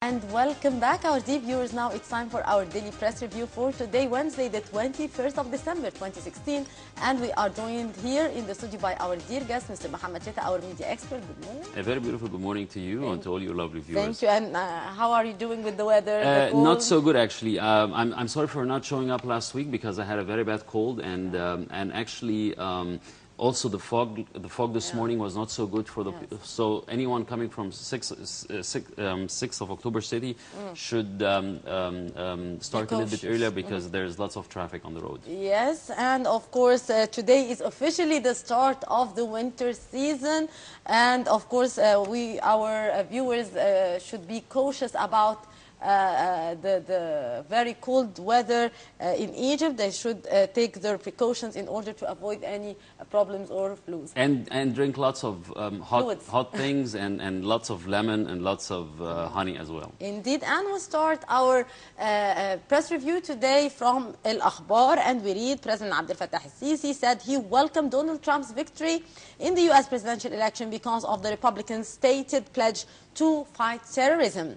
And welcome back, our dear viewers. Now it's time for our daily press review for today, Wednesday, the 21st of December, 2016. And we are joined here in the studio by our dear guest, Mr. Mohamed Sheta, our media expert. Good morning. A very beautiful good morning to you and to all your lovely viewers. Thank you. And how are you doing with the weather? The cold? Not so good, actually. I'm sorry for not showing up last week because I had a very bad cold, and actually. Also, the fog this morning was not so good for the. So anyone coming from 6th of October City should start a little bit earlier because there's lots of traffic on the road. Yes, and of course today is officially the start of the winter season, and of course our viewers should be cautious about the very cold weather in Egypt. They should take their precautions in order to avoid any problems or flus. And drink lots of hot things and lots of lemon and lots of honey as well. Indeed, and we'll start our press review today from El Akhbar, and we read President Abdel Fattah al-Sisi said he welcomed Donald Trump's victory in the U.S. presidential election because of the Republicans' stated pledge to fight terrorism.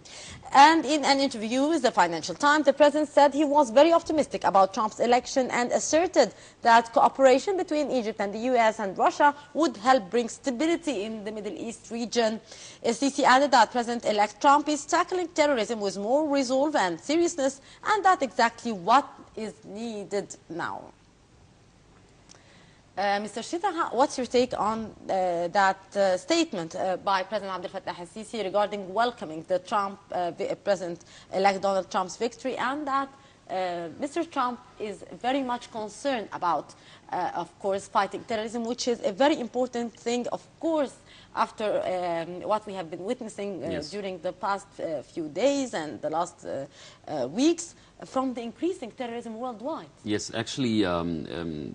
And in an interview with the Financial Times, the president said he was very optimistic about Trump's election and asserted that cooperation between Egypt and the U.S. and Russia would help bring stability in the Middle East region. Sisi added that President-elect Trump is tackling terrorism with more resolve and seriousness, and that's exactly what is needed now. Mr. Sheta, what's your take on that statement by President Abdel Fattah al-Sisi regarding welcoming the President-elect Donald Trump's victory, and that Mr. Trump is very much concerned about, of course, fighting terrorism, which is a very important thing, of course, after what we have been witnessing during the past few days and the last weeks, from the increasing terrorism worldwide. Yes, actually,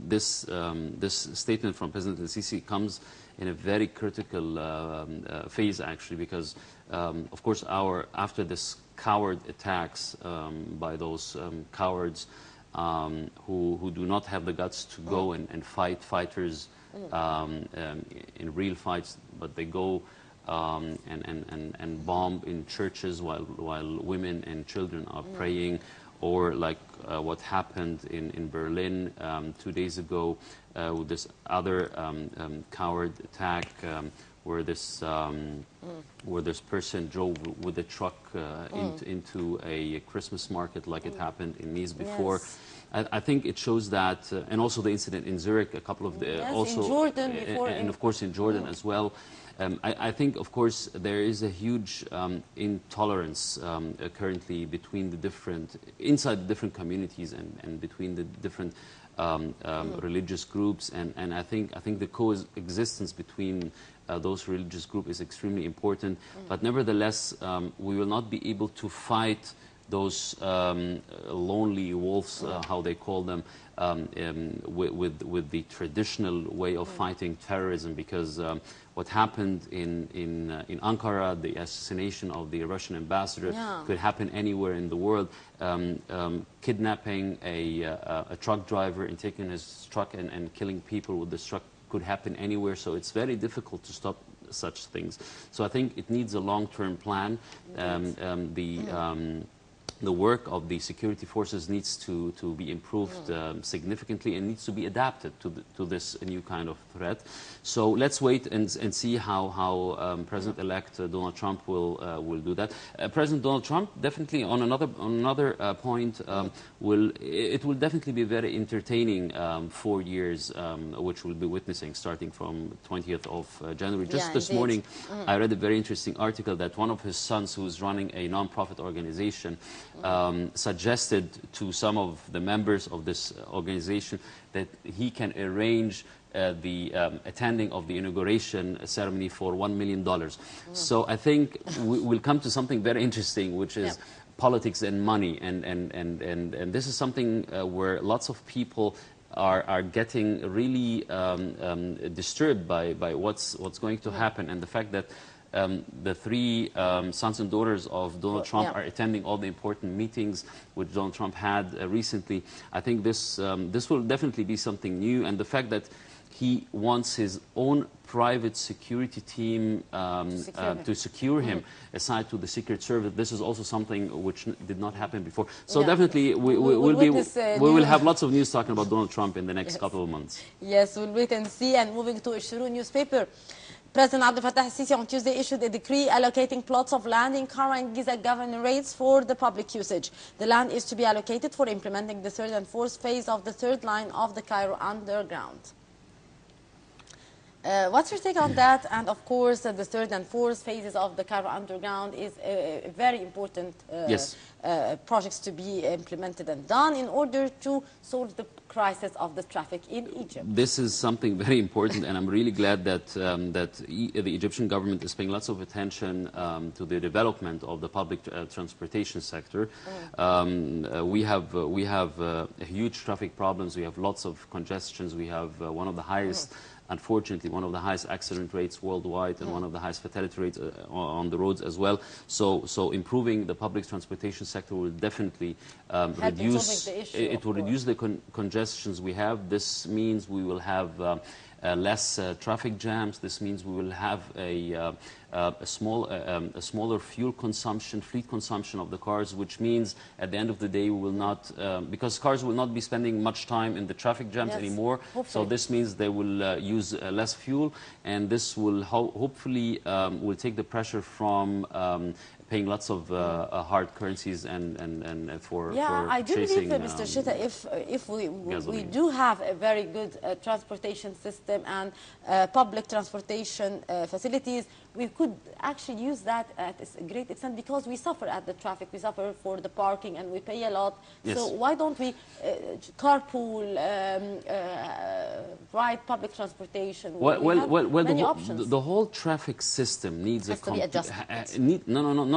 this statement from President al-Sisi comes in a very critical phase, actually, because, of course, after this coward attacks by those cowards who do not have the guts to go and fight fighters in real fights, but they go and bomb in churches while women and children are praying, or like what happened in Berlin 2 days ago with this other coward attack where this person drove with a truck into a Christmas market, like it happened in Nice before. Yes. I think it shows that, and also the incident in Zurich, a couple of also in Jordan before, and of course in Jordan as well. I think, of course, there is a huge intolerance currently between inside the different communities and between the different religious groups, and I think the coexistence between those religious groups is extremely important. But nevertheless, we will not be able to fight those lonely wolves, how they call them, with the traditional way of fighting terrorism, because what happened in Ankara, the assassination of the Russian ambassador, could happen anywhere in the world. Kidnapping a truck driver and taking his truck and killing people with this truck could happen anywhere, so it's very difficult to stop such things. So I think it needs a long-term plan. The work of the security forces needs to be improved significantly and needs to be adapted to this new kind of threat. So let's wait and see how President-elect Donald Trump will do that. President Donald Trump definitely on another point it will definitely be very entertaining 4 years which we'll be witnessing starting from 20th of January. Just this morning, I read a very interesting article that one of his sons, who's running a non-profit organization, suggested to some of the members of this organization that he can arrange the attending of the inauguration ceremony for $1 million. So I think we'll come to something very interesting, which is politics and money, and this is something where lots of people are getting really disturbed by what's going to happen, and the fact that the three sons and daughters of Donald Trump are attending all the important meetings which Donald Trump had recently. I think this will definitely be something new, and the fact that he wants his own private security team to secure him, aside to the Secret Service. This is also something which did not happen before. So definitely we will have lots of news talking about Donald Trump in the next couple of months. Yes, we'll wait and see. And moving to Ishuru newspaper, President Abdel Fattah al-Sisi on Tuesday issued a decree allocating plots of land in Cairo and Giza governorates for the public usage. The land is to be allocated for implementing the third and fourth phase of the third line of the Cairo underground. What's your take on that? And of course, the third and fourth phases of the Cairo underground is a very important projects to be implemented and done in order to solve the crisis of the traffic in Egypt. This is something very important, and I'm really glad that the Egyptian government is paying lots of attention to the development of the public transportation sector. We have huge traffic problems. We have lots of congestions. We have one of the highest. Unfortunately, one of the highest accident rates worldwide and one of the highest fatality rates on the roads as well. So improving the public transportation sector will definitely reduce the congestions we have. This means we will have less traffic jams. This means we will have a smaller fuel consumption, fleet consumption of the cars, which means at the end of the day we will not, because cars will not be spending much time in the traffic jams anymore. Hopefully. So this means they will use less fuel, and this will hopefully will take the pressure from paying lots of hard currencies and for I do chasing, believe, Mr. Sheta, if we do have a very good transportation system and public transportation facilities, we could actually use that at a great extent, because we suffer at the traffic, we suffer for the parking, and we pay a lot. Yes. So why don't we carpool, ride public transportation? Many options. The whole traffic system needs not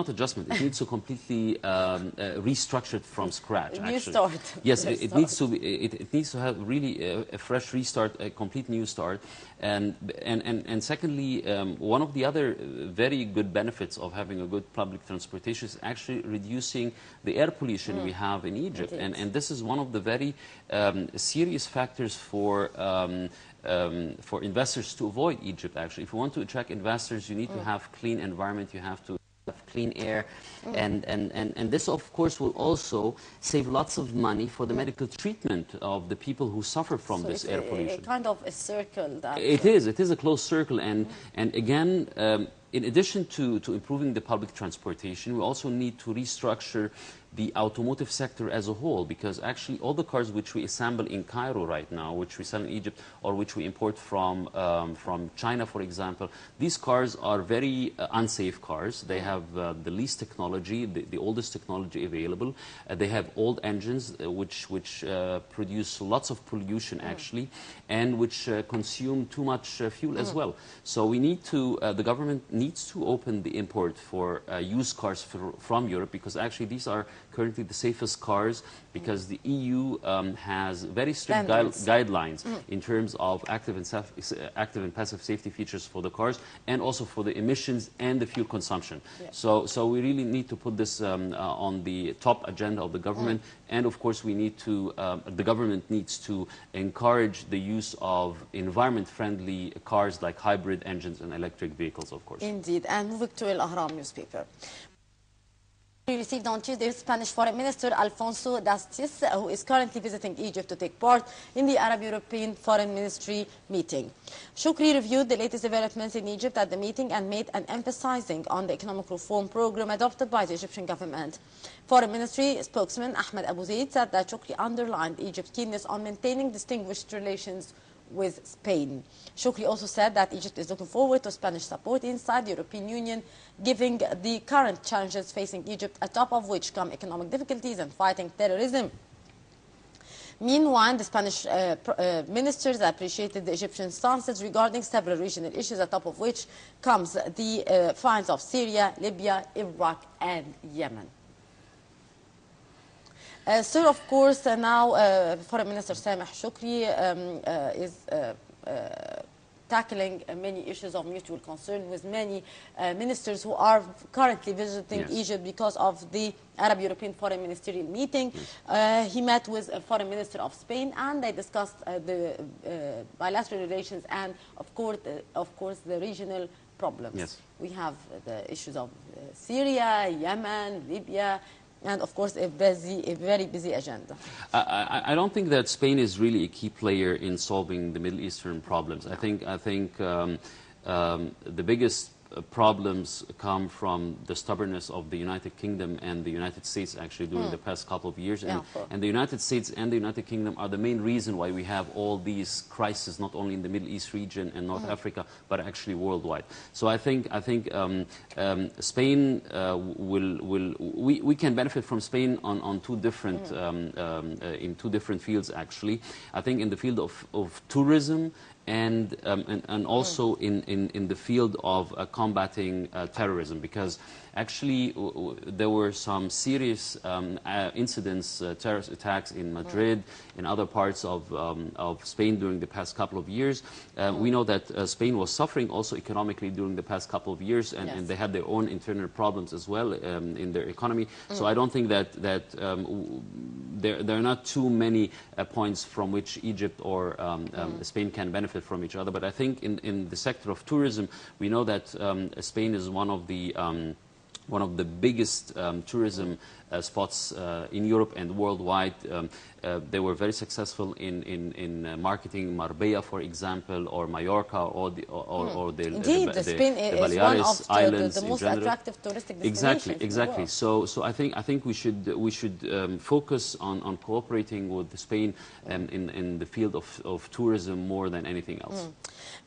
adjustment. It needs to completely restructured from scratch. New start. Yes, it needs to be. It needs to have really a fresh restart, a complete new start. And secondly, one of the other very good benefits of having a good public transportation is actually reducing the air pollution we have in Egypt. And this is one of the very serious factors for investors to avoid Egypt. Actually, if you want to attract investors, you need to have clean environment. You have to have clean air, and this of course will also save lots of money for the medical treatment of the people who suffer from this air pollution. A kind of a circle. It is a closed circle, and again, in addition to improving the public transportation, we also need to restructure the automotive sector as a whole, because actually all the cars which we assemble in Cairo right now, which we sell in Egypt, or which we import from China, for example, these cars are very unsafe cars. They have the least technology, the oldest technology available. They have old engines which produce lots of pollution actually, and which consume too much fuel as well. So we need to, the government needs to open the import for used cars from Europe, because actually these are currently the safest cars, because the EU has very strict guidelines in terms of active and passive safety features for the cars, and also for the emissions and the fuel consumption. So we really need to put this on the top agenda of the government, and of course we need to, the government needs to encourage the use of environment-friendly cars like hybrid engines and electric vehicles, of course. Indeed. And moving to El Ahram newspaper. We received on Tuesday Spanish Foreign Minister Alfonso Dastis, who is currently visiting Egypt to take part in the Arab-European Foreign Ministry meeting. Shukri reviewed the latest developments in Egypt at the meeting and made an emphasizing on the economic reform program adopted by the Egyptian government. Foreign Ministry spokesman Ahmed Abu Zaid said that Shukri underlined Egypt's keenness on maintaining distinguished relations with Spain. Shukri also said that Egypt is looking forward to Spanish support inside the European Union, given the current challenges facing Egypt, atop of which come economic difficulties and fighting terrorism. Meanwhile, the Spanish ministers appreciated the Egyptian stances regarding several regional issues, atop of which comes the finds of Syria, Libya, Iraq and Yemen. Sir, of course, now Foreign Minister Sameh Shukri is tackling many issues of mutual concern with many ministers who are currently visiting Egypt because of the Arab-European Foreign Ministerial meeting. He met with a foreign minister of Spain, and they discussed the bilateral relations and, of course, the regional problems. We have the issues of Syria, Yemen, Libya, and of course a very busy agenda. I don't think that Spain is really a key player in solving the Middle Eastern problems. I think the biggest problems come from the stubbornness of the United Kingdom and the United States actually during the past couple of years. And the United States and the United Kingdom are the main reason why we have all these crises, not only in the Middle East region and North Africa, but actually worldwide. So I think Spain we can benefit from Spain on two different in two different fields actually. I think in the field of tourism and also in the field of combating terrorism, because actually there were some serious incidents, terrorist attacks in Madrid, in other parts of Spain during the past couple of years. We know that Spain was suffering also economically during the past couple of years, and they had their own internal problems as well in their economy. So I don't think that there are not too many points from which Egypt or Spain can benefit from each other. But I think in the sector of tourism, we know that Spain is one of the biggest tourism spots in Europe and worldwide. They were very successful in marketing Marbella, for example, or Mallorca, or the Spain is Baleares one of Islands the most in general. Attractive touristic destinations. Exactly. So I think we should focus on cooperating with Spain in the field of tourism more than anything else.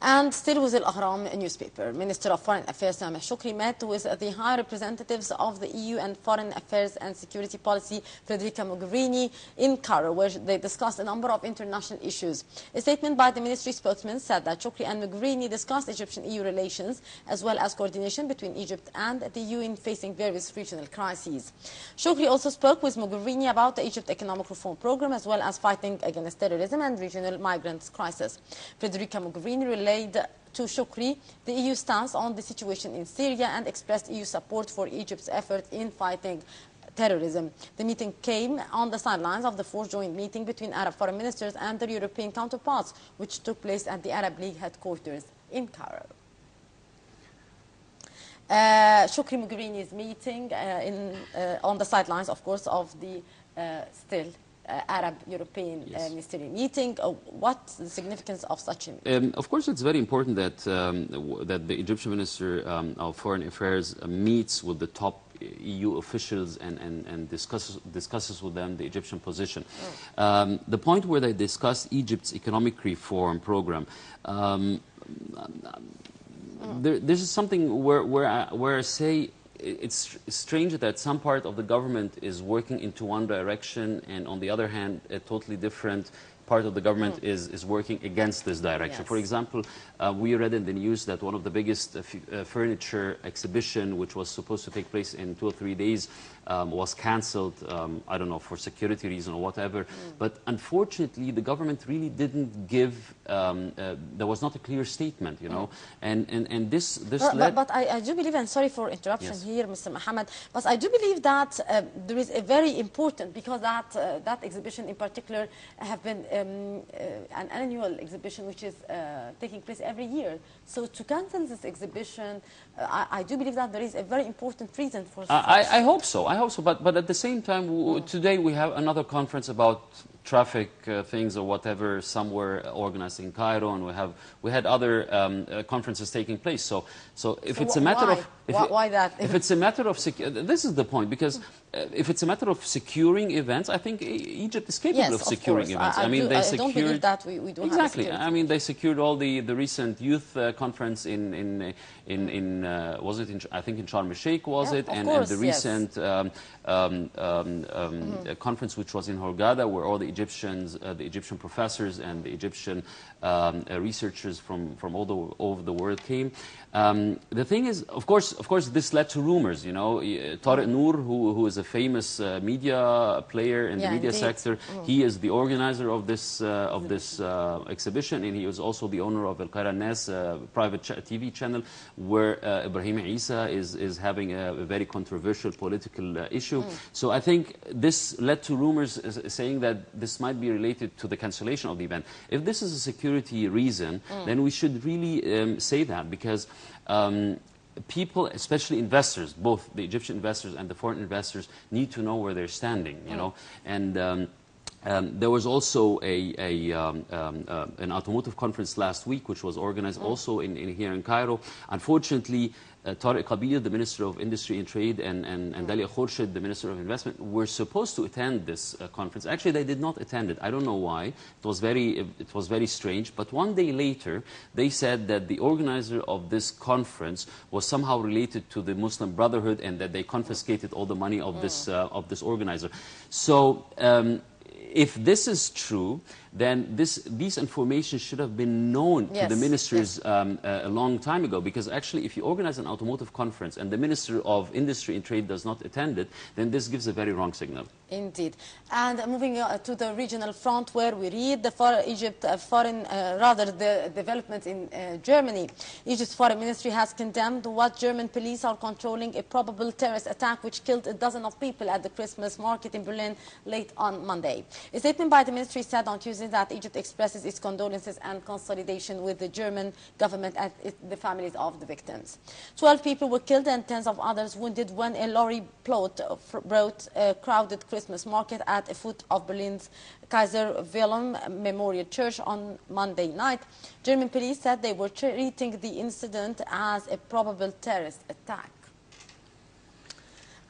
And still with Al-Ahram newspaper, Minister of Foreign Affairs Mohamed Shukri met with the high representatives of the EU and Foreign Affairs and Security Policy, Federica Mogherini, in Cairo, where they discussed a number of international issues. A statement by the ministry spokesman said that Shukri and Mogherini discussed Egyptian-EU relations, as well as coordination between Egypt and the EU in facing various regional crises. Shukri also spoke with Mogherini about the Egypt economic reform program, as well as fighting against terrorism and regional migrants crisis. Federica Mogherini relayed to Shukri the EU stance on the situation in Syria and expressed EU support for Egypt's effort in fighting terrorism. The meeting came on the sidelines of the fourth joint meeting between Arab foreign ministers and their European counterparts, which took place at the Arab League headquarters in Cairo. Shukri Mogherini's meeting on the sidelines, of course, of the still Arab-European ministerial meeting. What's the significance of such a meeting? Of course, it's very important that that the Egyptian Minister of Foreign Affairs meets with the top EU officials and discusses with them the Egyptian position. The point where they discussed Egypt's economic reform program, this is something where I say it's strange that some part of the government is working into one direction, and on the other hand, a totally different part of the government is working against this direction. For example, we read in the news that one of the biggest furniture exhibition, which was supposed to take place in 2 or 3 days, was cancelled, I don't know, for security reason or whatever. But unfortunately, the government really didn't give, there was not a clear statement, you know. And this led... But I do believe, and sorry for interruption here, Mr. Mohammed, but I do believe that there is a very important, because that exhibition in particular have been an annual exhibition which is taking place every year. So to cancel this exhibition, I do believe that there is a very important reason for I hope so. I hope so. But at the same time, today we have another conference about traffic things or whatever somewhere organized in Cairo, and we had other conferences taking place. So if it's a matter of why that? If it's a matter of this is the point, because if it's a matter of securing events, I think Egypt is capable of securing events. I mean, I don't believe that we don't exactly. have I mean, they secured all the recent youth conference in was it in, I think in Sharm el-Sheikh, was it, and the recent conference which was in Hurghada, where all the the Egyptian professors and the Egyptian researchers from all over the world came. The thing is, of course, this led to rumors. You know, Tariq Noor, who is a famous media player in the media sector, he is the organizer of this exhibition, and he is also the owner of Al Qaira Nas, private TV channel, where Ibrahim Isa is having a very controversial political issue. So I think this led to rumors saying that this might be related to the cancellation of the event. If this is a security reason, then we should really say that, because people, especially investors, both the Egyptian investors and the foreign investors, need to know where they're standing, you know. And there was also an automotive conference last week, which was organized also here in Cairo. Unfortunately, Tariq Kabir, the Minister of Industry and Trade, and Dalia Khorshid, the Minister of Investment, were supposed to attend this conference. Actually, they did not attend it. I don't know why. It was very strange. But one day later, they said that the organizer of this conference was somehow related to the Muslim Brotherhood, and that they confiscated all the money of this organizer. So if this is true, then these information should have been known to the ministers a long time ago. Because actually, if you organize an automotive conference and the Minister of Industry and Trade does not attend it, then this gives a very wrong signal. Indeed. And moving to the regional front, where we read the developments in Germany. Egypt's foreign ministry has condemned what German police are controlling a probable terrorist attack which killed a dozen of people at the Christmas market in Berlin late on Monday. A statement by the ministry said on Tuesday that Egypt expresses its condolences and consolidation with the German government and the families of the victims. 12 people were killed and tens of others wounded when a lorry brought a crowded Christmas market at the foot of Berlin's Kaiser Wilhelm Memorial Church on Monday night. German police said they were treating the incident as a probable terrorist attack.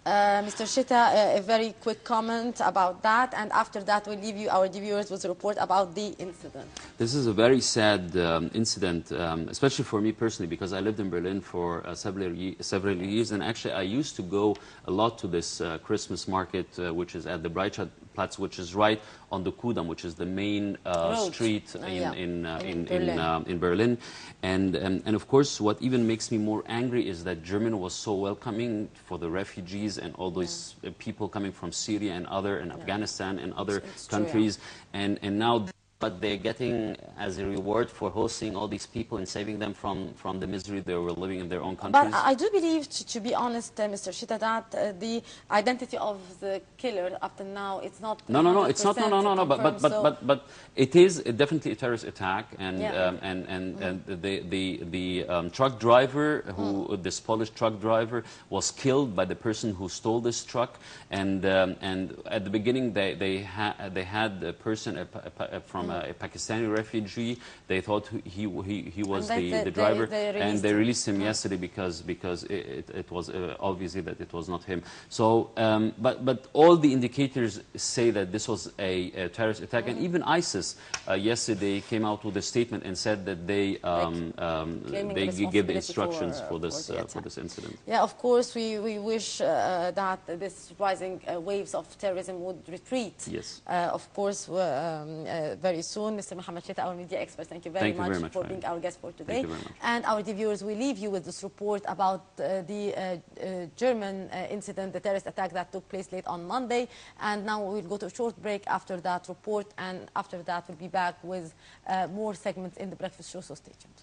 Mr. Sheta, a very quick comment about that, and after that we'll leave you, our viewers, with a report about the incident. This is a very sad incident, especially for me personally, because I lived in Berlin for several years, and actually I used to go a lot to this Christmas market, which is at the Breitscheidplatz, which is right on the Kudamm, which is the main street in Berlin. And of course, what even makes me more angry is that Germany was so welcoming for the refugees and all those people coming from Syria and Afghanistan and other countries, and now but they're getting as a reward for hosting all these people and saving them from the misery they were living in their own countries. But I do believe, to be honest, Mr. Sheta, that the identity of the killer up to now, it's not. No, it's not. No. But it is definitely a terrorist attack, and the truck driver, this Polish truck driver, was killed by the person who stole this truck, and at the beginning they had a person from a Pakistani refugee. They thought he was the driver, and they released him yesterday because it was obviously that it was not him. So, but all the indicators say that this was a terrorist attack, and even ISIS yesterday came out with a statement and said that they gave the instructions for this incident. Yeah, of course, we wish that this rising waves of terrorism would retreat. Yes. Of course, very soon. Mr. Mohamed Sheta, our media expert, thank you very much for being our guest for today. Thank you very much. And our viewers, we leave you with this report about the German incident, the terrorist attack that took place late on Monday. And now we'll go to a short break after that report, and after that we'll be back with more segments in the breakfast show, so stay tuned.